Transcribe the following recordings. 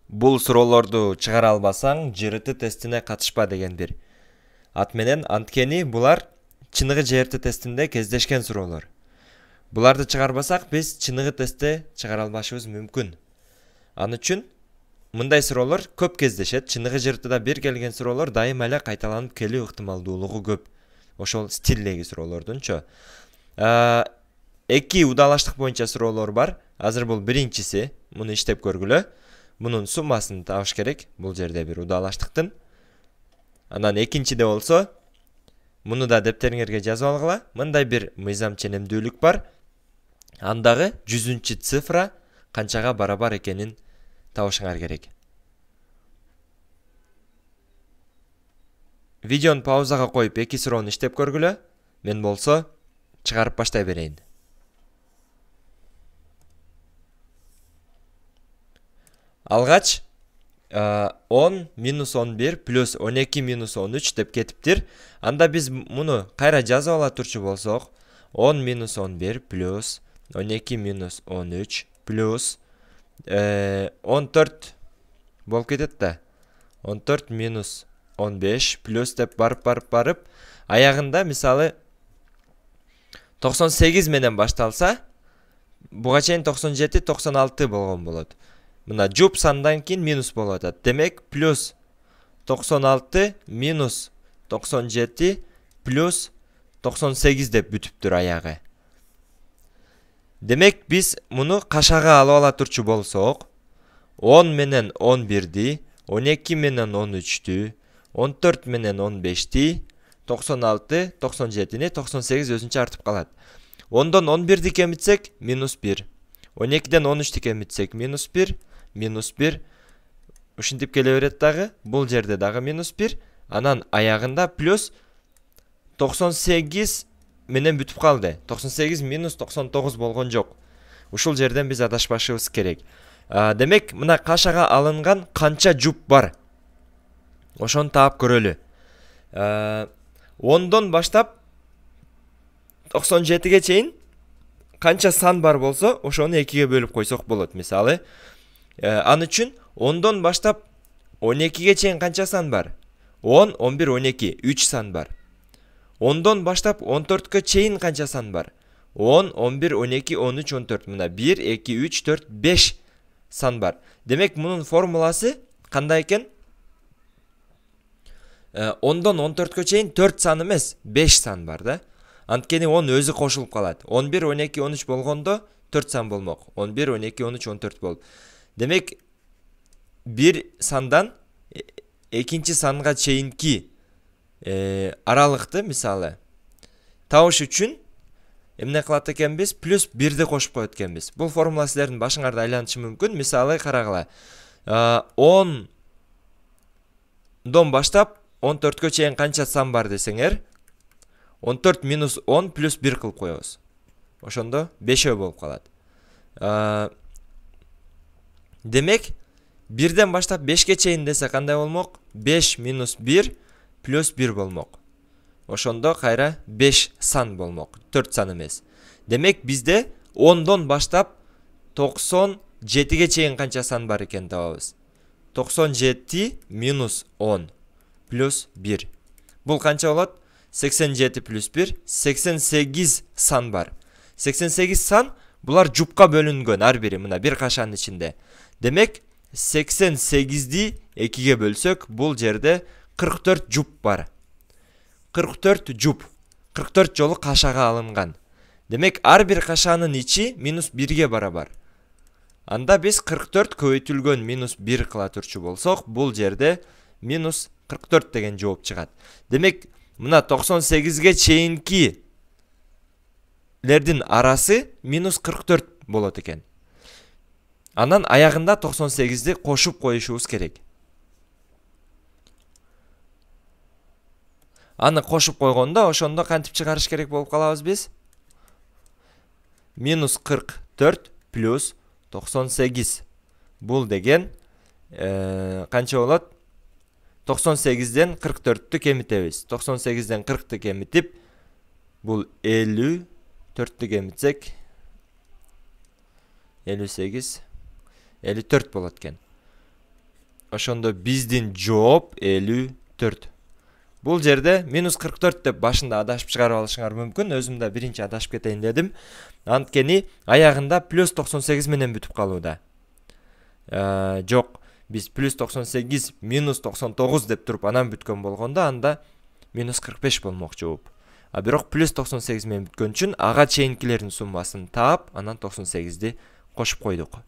Бул суроолорду чыгара албасаң, ЖРТ тестине катышпа дегендир. Ат менен анткени булар чыныгы ЖРТ тестинде кездешкен суроолор. Буларды чыгарбасак, биз чыныгы тестте чыгара албашыбыз мүмкүн. Аны үчүн мындай суроолор көп кездешет. Чыныгы ЖРТда бир келген суроолор дайыма эле кайталанып келүү ыктымалдуулугу көп. Ошол стилдеги суроолордунчу. Эки удалаштык боюнча суроолор бар. Азыр бул биринчиси. Муну иштеп көргүлө. Мунун суммасын табыш керек. Бул жерде бир удалаштыктын. Анан экинчиде болсо, муну да дептериңерге жазып алгыла. Мындай бир мыйзам ченемдүүлүк бар. Андагы 100-чү цифра канчага барабар экенин табышыңар керек. Видеону паузага коюп эки суроону иштеп көргүлө. Мен болсо чыгарып баштай берейин. Алгач 10 минус 11 плюс 12 минус 13 деп кетиптир. Анда биз муну кайра жазып ала турчу болсок, 10 минус 11 плюс 12 минус 13 плюс 14 болуп кетет да. 14 минус 15 плюс деп барып аягында мисалы 98 менен башталса, буга чейин 97, 96 болгон болот. Мына жуп сандан кийин минус болуп атат. Демек, плюс 96 минус 97 плюс 98 деп бүтүптүр аягы. Демек, биз муну кашага алып ала турчу болсок, 10 менен 11-ди, 12 менен 13-тү, 14 менен 15-ти, 96, 97-ни, 98 өзүнчө артып калат. 10дон 11-ди кемитсек, минус 1. 12ден 13-ти кемитсек, минус 1. Минус 1. Ушинтип келе берет дагы. Бул жерде дагы минус 1. Анан аягында плюс 98 менен бүтүп калды. 98 минус 99 болгон жок. Ушул жерден биз адашпашыбыз керек. Демек, мына кашага алынган канча жуп бар? Ошону таап көрөлү. 10дон баштап 97ге чейин канча сан бар болсо, ошону 2ге бөлүп койсок болот. Мисалы, аны үчүн 10дон баштап 12ге чейин канча сан бар? 10, 11, 12, 3 сан бар. 10дон баштап 14кө чейин канча сан бар? 10, 11, 12, 13, 14. Мына 1, 2, 3, 4, 5 сан бар. Демек, мунун формуласы кандай экен? 10дон 14кө чейин 4 сан эмес, 5 сан бар да. Анткени 10 өзү кошулуп калат. 11, 12, 13 болгондо 4 сан болмок. 11, 12, 13, 14 болуп. Демек, бир сандан экинчи санга чейинки аралыкты, мисалы, табыш үчүн эмне кылат экенбиз? Плюс 1ди кошуп коет экенбиз. Бул формула силердин башыңарда айланышы мүмкүн. Мисалы, карагыла. 10дон баштап 14кө чейин канча сан бар десеңер, 14 минус 10 плюс 1 кылып коебуз. Ошондо 5 болуп калат. Демек, 1ден баштап 5ке чейин десе кандай болмок? 5 минус 1 плюс 1 болмок. Ошондо кайра 5 сан болмок. 4 сан эмес. Демек, бизде 10дон баштап 97ге чейин канча сан бар экен табабыз. 97 минус 10 плюс 1. Бул канча болот? 87 плюс 1, 88 сан бар. 88 сан, булар жупка бөлүнгөн ар бири, мына бир кашанын ичинде. Демек, 88ди 2ге бөлсөк, бул жерде 44 жуп бар. 44 жуп. 44 жолу кашага алынган. Демек, ар бир кашанын ичи минус 1ге барабар. Анда биз 44 көбөйтүлгөн минус 1 кыла турчу болсок, бул жерде минус 44 деген жооп чыгат. Демек, мына 98ге чейинки лердин арасы минус 44 болот экен. Анан аягында 98ди кошуп коюшубуз керек. Аны кошуп койгондо, ошондо кантип чыгарыш керек болуп калабыз биз? Минус 44 плюс 98. Бул деген канча болот? 98ден 44-тү кемитебиз. 98ден 40-ты кемитип, бул 54-тү кемитсек 58, 54 болот экен. Ошондо биздин жооп 54. Бул жерде минус 44 деп башында адашып чыгарып алышыңар мүмкүн. Өзүм да биринчи адашып кетейин дедим. Анткени аягында плюс 98 менен бүтүп калууда. Жок, биз плюс 98 минус 99 деп туруп анан бүткөн болгондо анда минус 45 болмок жооп. А бирок плюс 98 менен бүткөн үчүн ага чейинкилердин суммасын таап, анан 98ди кошуп койдук.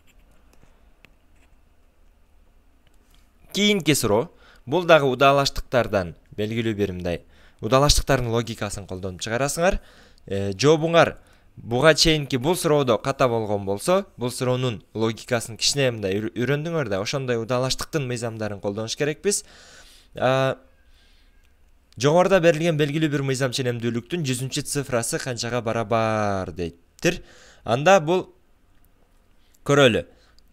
Кийинки суроо. Бул дагы удалаштыктардан белгилүү бир мындай удалаштыктардын логикасын колдонуп чыгарасыңар. Жообуңар буга чейинки бул суроодо ката болгон болсо, бул суроонун логикасын кичине мындай үйрөндүңөр да, ошондой удалаштыктын мыйзамдарын колдонуш керекпиз. Жогоруда берилген белгилүү бир мыйзам ченемдүүлүктүн 100-чү цифрасы канчага барабар дейттир. Анда бул көрөлү.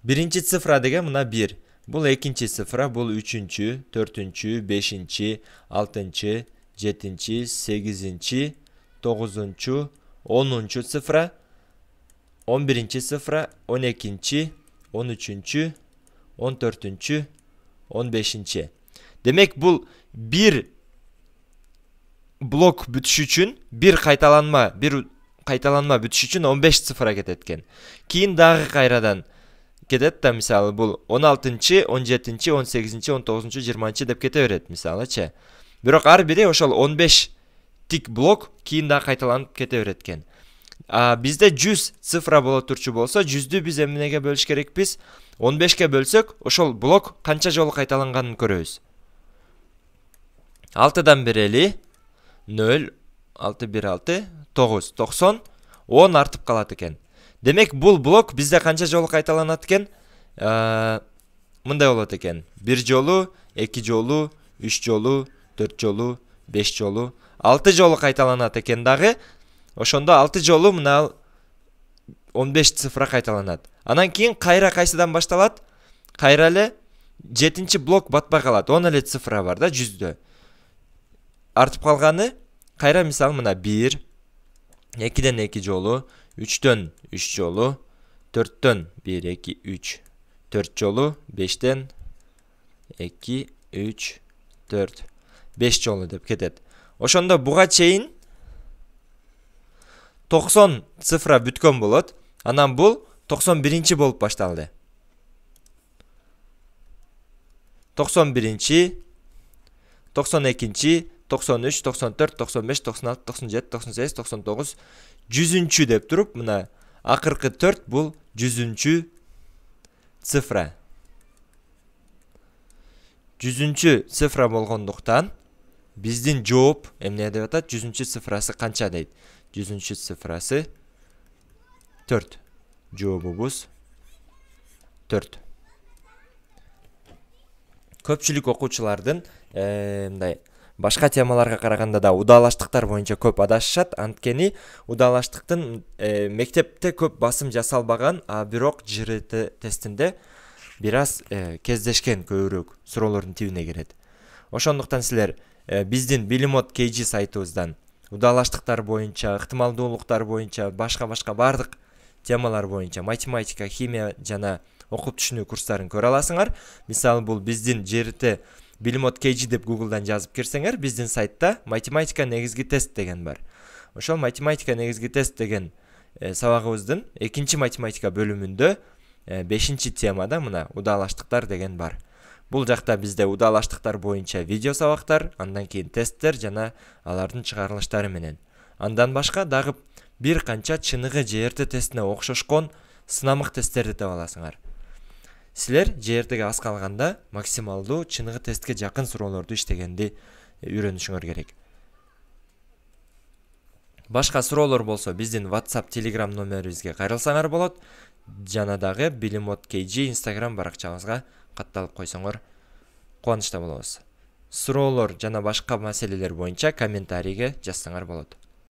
Биринчи цифра деген мына 1. Бул экинчи цифра, бул 3-чү, 4-чү, 5-чи, 6-чы, 7-чи, 8-чи, 9-чу, 10-чу цифра, 11-чи цифра, 12-чи, 13-чү, 14-чү, 15-чи. Демек бул бир блок бүтүш үчүн, бир кайталанма бүтүш үчүн 15 цифра кетет экен. Кийин дагы кайрадан кетет да, мисалы бул 16-чы, 17-чи, 18-чи, 19-чу, 20-чы деп кете берет мисалычы. Бирок ар бири ошол 15 тик блок кийин дагы кайталанып кете берет экен. Бизде 100 цифра боло турчу болсо, 100дү биз эмнеге бөлүш керекпиз? 15ке бөлсөк, ошол блок канча жолу кайталанганын көрөбүз. 6дан берели 0, 6, 1, 6, 9, 90, 10 артып калат экен. Демек бул блок бизде канча жолу кайталанат экен? Мындай болот экен. 1 жолу, 2 жолу, 3 жолу, 4 жолу, 5 жолу, 6 жолу кайталанат экен дагы. Ошондо 6 жолу мына 15 цифра кайталанат. Анан кийин кайра кайсыдан башталат? Кайра эле 7-чи блок батпай калат. 10 эле цифра бар да 100дө. Артып калганы кайра мисалы мына 1, 2ден 2 жолу, 3дөн 3 жолу, 4дөн 1, 2, 3, 4 жолу, 5ден 2, 3, 4, 5 жолу деп кетет. Ошондо буга чейин 90 цифра бүткөн болот. Анан бул 91-чи болуп башталды. 91-чи, 92-чи, 93, 94, 95, 96, 97, 98, 99, 100-чү деп туруп, мына акыркы 4 бул 100-чү цифра. 100-чү цифра болгондуктан биздин жооп эмне деп атат? 100-чү цифрасы канча дейт? 100-чү цифрасы 4. Жообубуз 4. Көпчүлүк окуучулардын мындай башка темаларга караганда да удалаштыктар боюнча көп адашышат. Анткени удалаштыктын мектепте көп басым жасалбаган, бирок ЖРТ тестинде бир аз кездешкен көбүрөөк суроолордун тибине кирет. Ошондуктан силер биздин Bilimod KG сайтыбыздан удалаштыктар боюнча, ыктымалдуулуктар боюнча, башка бардык темалар боюнча математика, химия жана окуп түшүнүү курстарын көрө аласыңар. Мисалы бул биздин ЖРТ Bilimod KG деп Google'дан жазып кирсеңер, биздин сайтта математика негизги тест деген бар. Ошол математика негизги тест деген сабагыбыздын 2-чи математика бөлүмүндө 5-чи темада мына удалаштыктар деген бар. Бул жакта бизде удалаштыктар боюнча видео сабактар, андан кийин тесттер жана алардын чыгарылыштары менен. Андан башка дагы бир канча чыныгы ЖРТ тестине окшошкон сынамык тесттерди таба аласыңар. Силер ЖРТге аз калганда максималдуу чыныгы тестке жакын суроолорду иштегенди үйрөнүшүңөр керек. Башка суроолор болсо биздин WhatsApp, Telegram номерибизге кайрылсаңар болот. Жана дагы Bilimod KG Instagram баракчабызга катталып койсоңор кубанычта болобуз. Суроолор жана башка маселелер боюнча комментарийге жазсаңар болот.